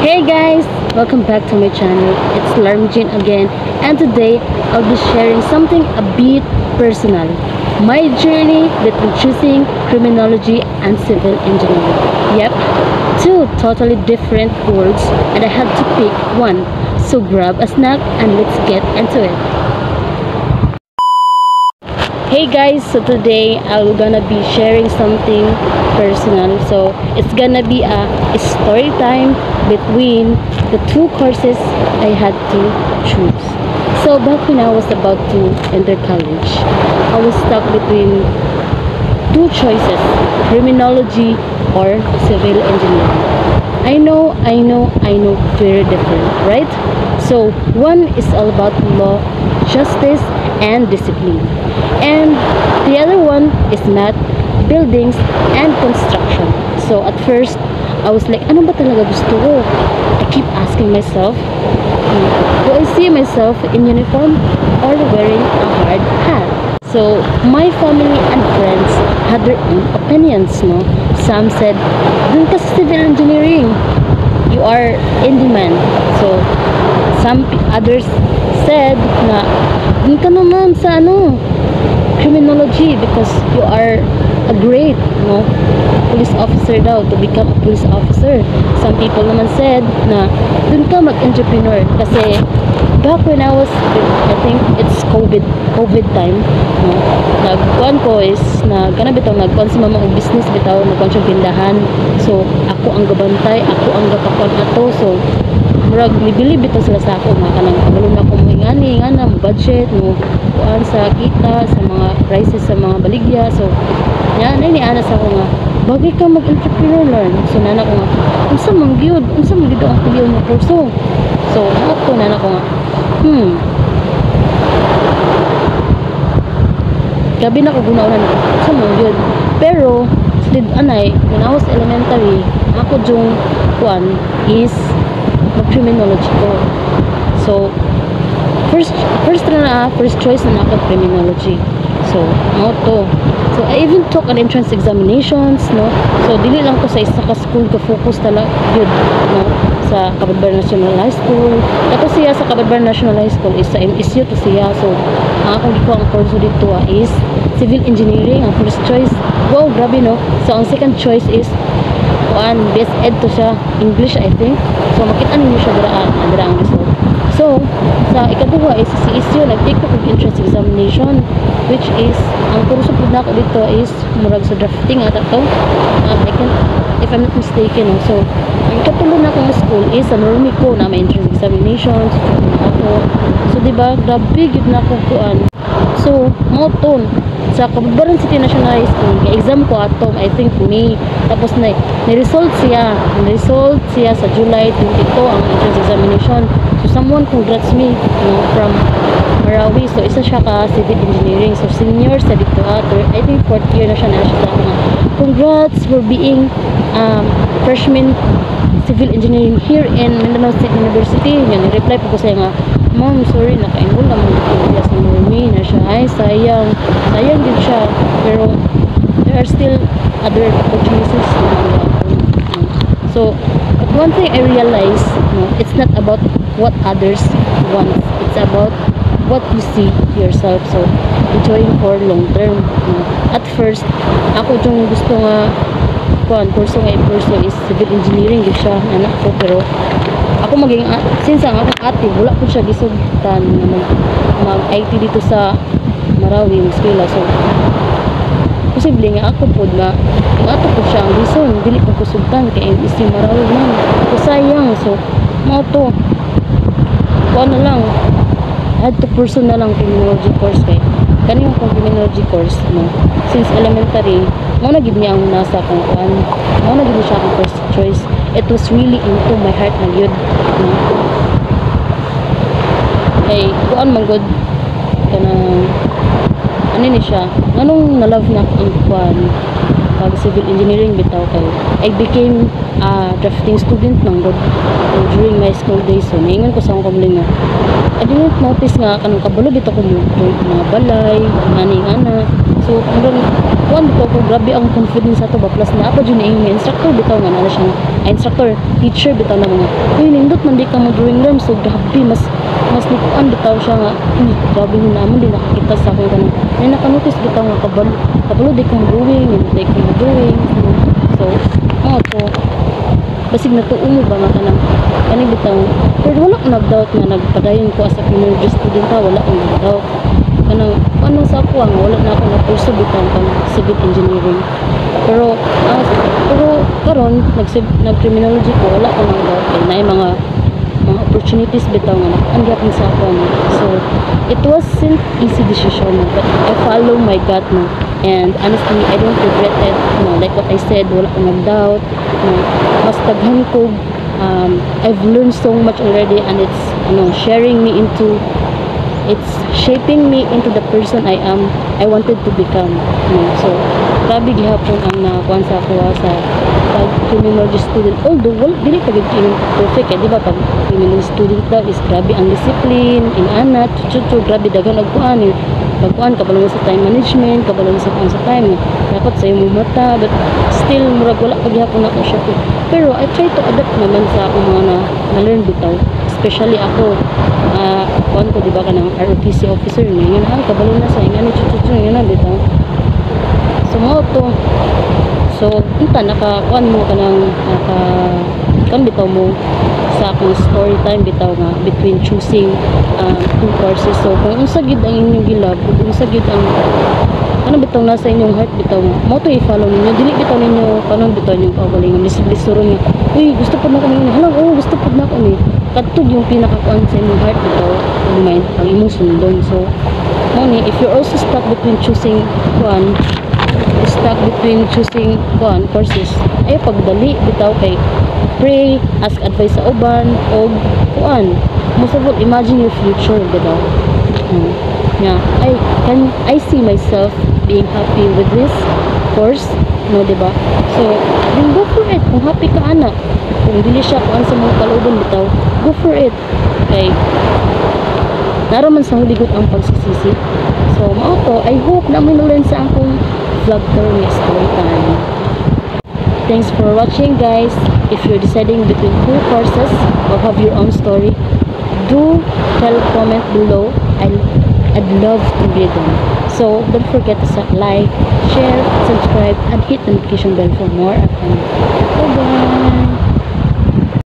Hey guys! Welcome back to my channel. It's Larmjin again, and today I'll be sharing something a bit personal. My journey between choosing criminology and civil engineering. Yep, two totally different worlds, and I had to pick one. So grab a snack and let's get into it. Hey guys, so today I'm gonna be sharing something personal. So it's gonna be a story time between the two courses I had to choose. So back when I was about to enter college, I was stuck between two choices: criminology or civil engineering. I know, very different, right? So one is all about law, justice, and discipline. And the other one is math, buildings, and construction. So at first, I was like, ano ba talaga gusto ko? I keep asking myself, do I see myself in uniform or wearing a hard hat? So my family and friends had their own opinions, no? Some said, dun ka sa civil engineering, you are in demand. So some others said na dun ka naman sa criminology because you are a great police officer daw, to become a police officer. Some people naman said na dun ka mag-entrepreneur kasi back when I was, I think it's COVID time, nagkuhan ko is nagkuhan sa mama og business bitaw, nagkuhan siyang tindahan. So ako ang gabantay, ako ang gapakuan ato. So murag libili bitaw sila sa ako nga kanang kabalo na ko moingani nga na budget mo kuan sa kita sa mga prices sa mga baligya. So yan ni ana sa ako nga bagay ka mag-entrepreneur learn. So nana ko nga unsa man gyud ang kuliw nga kurso. So ako nana ko nga gabi na ko gunaon na unsa man gyud. Pero slid anay when I was elementary ako jung kuan is criminology ko. So first choice na ako criminology. So to. So I even took an entrance examinations, no. So dili lang ko sa isa ka school ka focus talaga yun, no, sa Cabadbaran National High School. Ato siya sa Cabadbaran National High School is sa MSU to siya. So akong giko ang course dito is civil engineering ang first choice. Wow, grabe no. So ang second choice is best ed to siya, English I think. So makita ninyo siya dira ang result. So sa ikaduha is si CSU, nag-take ko ng entrance examination, which is ang kurso po na ako dito is murag sa drafting ata to. If I'm not mistaken, no? So ang ikatulo na akong school is sa Normico na may entrance examinations ako. So diba, grabe gid na ako kuan. So moton sa Cabadbaran City National High School, exam ko atom I think May, tapos na result siya sa July 22 ang entrance examination. So someone congrats me, from Marawi. So isa siya ka civil engineering, so senior sa dito I think 4th year na siya sa mga congrats for being freshman civil engineering here in Mindanao State University. Yan, reply po ko sa nga, ma'am, sorry, naka-enroll naman ko sa Normi na siya. Ay, sayang din siya. Pero, there are still other opportunities. So, but one thing I realized, it's not about what others want. It's about what you see yourself. So, enjoying for long term. At first, ako yung gusto nga, kurso is civil engineering din siya, anak ko. Pero, ako since ang akong ate wala ko siya gisugtan mag-IT dito sa Marawi Eskwela. So posible nga ako pod na ang ato ko siya ang reason dili ko kusugtan kay MSC Marawi lang. So sayang. So to na lang, I had to pursue na lang criminology course kay kaniyang criminology course, since elementary mo na gid niya ang nasa kung kuan, mo na gid siya ang first choice. It was really into my heart na yun. Ay kuan man good kanang ni siya nganong na love na ang kuan pag civil engineering bitaw kay I became a drafting student ng God during my school days. So naingon ko sa akong kabling nga I didn't notice nga kanang kabalo bitaw ko mga balay ani ana. So hanggang kuan bitaw ko grabe ang confidence ato ba plus na pa jud ni instructor bitaw nga na siya instructor teacher bitaw na mga uy nindot man di ka mo drawing room so grabe mas nikuan bitaw siya nga grabe mo naman di nakakita sa akong kanang ay nakanotice bitaw nga kabalo di kong drawing di kong drawing so to basig natuon mo ba nga kanang kani bitaw pero wala ko nag-doubt nga nagpadayon ko as a community student wala akong nag-doubt kanang anong sa ako wala na ako na-pursue bitaw kan civil engineering pero karon nag-criminology ko wala ko nag-doubt kay naay mga opportunities bitaw nga nakanggapin sa ako so it wasn't easy decision but I follow my gut no and honestly I don't regret it like what I said wala akong nag-doubt mas taghan ko I've learned so much already and it's it's shaping me into the person I am I wanted to become so grabe gihapon ang nakuan sa ako sa pag criminology student although dili pa gid perfect di ba pag criminology student daw is grabe ang discipline inana chuchu grabe daghan og kuan pagkuan kabalo sa time management kabalo sa time dapat sa imong mata but still murag wala pa gihapon ako siya pero I try to adapt naman sa akong mga na-learn bitaw especially ako kuan ko di ba kanang ROTC officer ngayon kabalo na sa ingani chuchu ngayon na bitaw so mo to so kita nakakuan mo kanang bitaw mo sa akong story time bitaw nga between choosing two courses so kung unsa gid ang inyong gilab kung unsa gid ang ano bitaw nasa inyong heart bitaw mo to i-follow ninyo dili bitaw ninyo kanon bitaw yung kaugalingon lisod-lisoron nga uy gusto pud nako ni hala gusto pud nako ni kadtog yung pinakakuan sa inyong heart bitaw ang mind ang imong sundon so mo ni if you're also stuck between choosing courses ay pagdali bitaw kay pray ask advice sa uban og kuan most of all imagine your future bitaw yeah I see myself being happy with this course no diba so then go for it kung happy ka ana kung dili siya kuan sa mga kalooban bitaw go for it kay naraman sa huligot ang pagsisisi so mao to I hope na may learn sa akong vlog karon story time. Thanks for watching guys. If you're deciding between two courses or have your own story, do comment below. I'd love to read them. So don't forget to like, share, subscribe and hit the notification bell for more. Bye bye.